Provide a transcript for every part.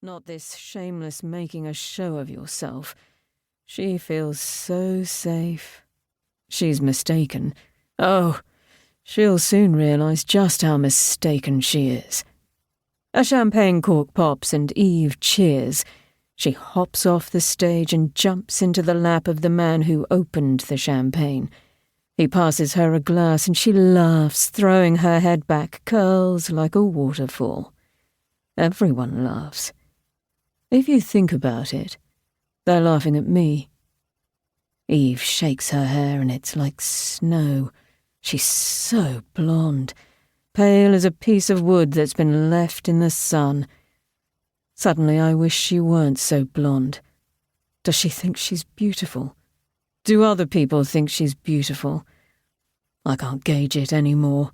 Not this shameless making a show of yourself. She feels so safe. She's mistaken. Oh, she'll soon realise just how mistaken she is. A champagne cork pops and Eve cheers. She hops off the stage and jumps into the lap of the man who opened the champagne. He passes her a glass and she laughs, throwing her head back, curls like a waterfall. Everyone laughs. If you think about it, they're laughing at me. Eve shakes her hair and it's like snow. She's so blonde, pale as a piece of wood that's been left in the sun. Suddenly I wish she weren't so blonde. Does she think she's beautiful? Do other people think she's beautiful? I can't gauge it anymore.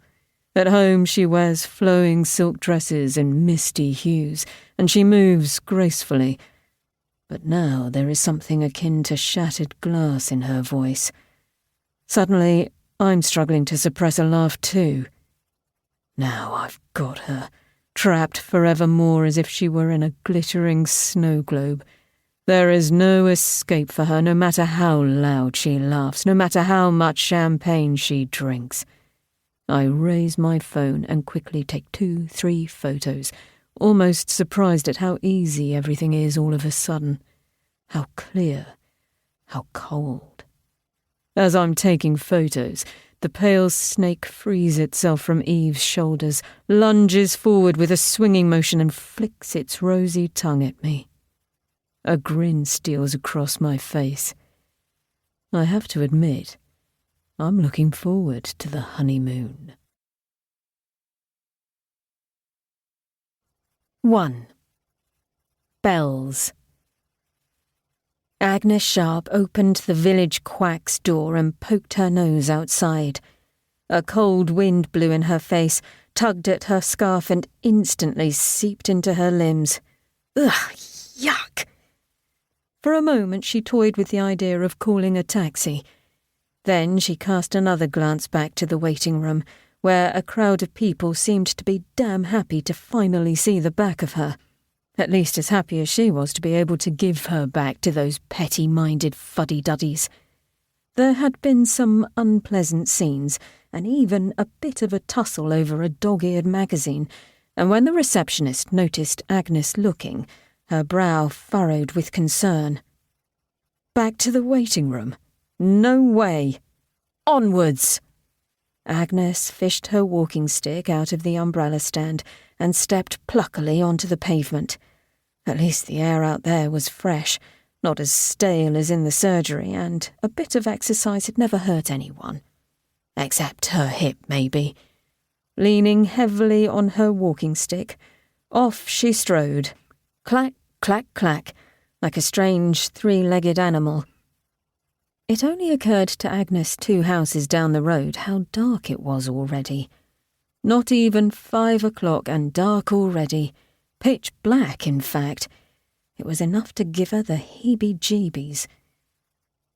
At home she wears flowing silk dresses in misty hues, and she moves gracefully. But now there is something akin to shattered glass in her voice. Suddenly, I'm struggling to suppress a laugh too. Now I've got her, trapped forevermore as if she were in a glittering snow globe. There is no escape for her, no matter how loud she laughs, no matter how much champagne she drinks. I raise my phone and quickly take 2-3 photos, almost surprised at how easy everything is all of a sudden. How clear, how cold. As I'm taking photos, the pale snake frees itself from Eve's shoulders, lunges forward with a swinging motion and flicks its rosy tongue at me. A grin steals across my face. I have to admit, I'm looking forward to the honeymoon. 1. Bells. Agnes Sharp opened the village quack's door and poked her nose outside. A cold wind blew in her face, tugged at her scarf and instantly seeped into her limbs. Ugh, yuck! For a moment she toyed with the idea of calling a taxi. Then she cast another glance back to the waiting room, where a crowd of people seemed to be damn happy to finally see the back of her. At least as happy as she was to be able to give her back to those petty-minded fuddy-duddies. There had been some unpleasant scenes, and even a bit of a tussle over a dog-eared magazine, and when the receptionist noticed Agnes looking, her brow furrowed with concern. Back to the waiting room? No way! Onwards! Agnes fished her walking stick out of the umbrella stand and stepped pluckily onto the pavement. At least the air out there was fresh, not as stale as in the surgery, and a bit of exercise had never hurt anyone. Except her hip, maybe. Leaning heavily on her walking stick, off she strode. Clack, clack, clack, like a strange three-legged animal. It only occurred to Agnes 2 houses down the road how dark it was already. Not even 5 o'clock and dark already. Pitch black, in fact. It was enough to give her the heebie-jeebies.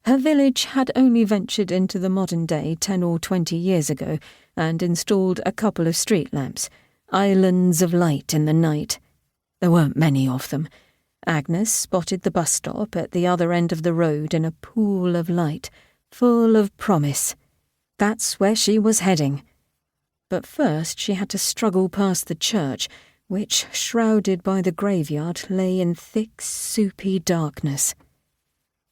Her village had only ventured into the modern day 10 or 20 years ago and installed a couple of street lamps, islands of light in the night. There weren't many of them. Agnes spotted the bus stop at the other end of the road in a pool of light, full of promise. That's where she was heading. But first she had to struggle past the church, which, shrouded by the graveyard, lay in thick, soupy darkness.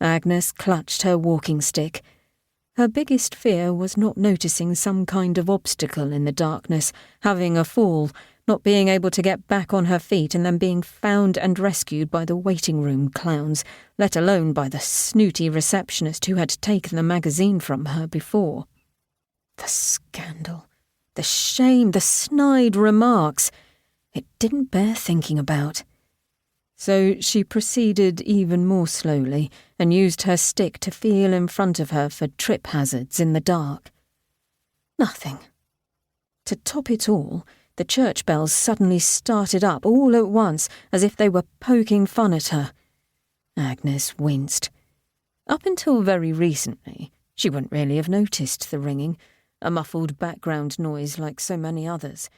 Agnes clutched her walking stick. Her biggest fear was not noticing some kind of obstacle in the darkness, having a fall, not being able to get back on her feet and then being found and rescued by the waiting room clowns, let alone by the snooty receptionist who had taken the magazine from her before. The scandal, the shame, the snide remarks. It didn't bear thinking about. So she proceeded even more slowly and used her stick to feel in front of her for trip hazards in the dark. Nothing. To top it all, the church bells suddenly started up all at once as if they were poking fun at her. Agnes winced. Up until very recently, she wouldn't really have noticed the ringing, a muffled background noise like so many others.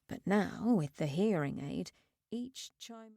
But now, with the hearing aid, each chime...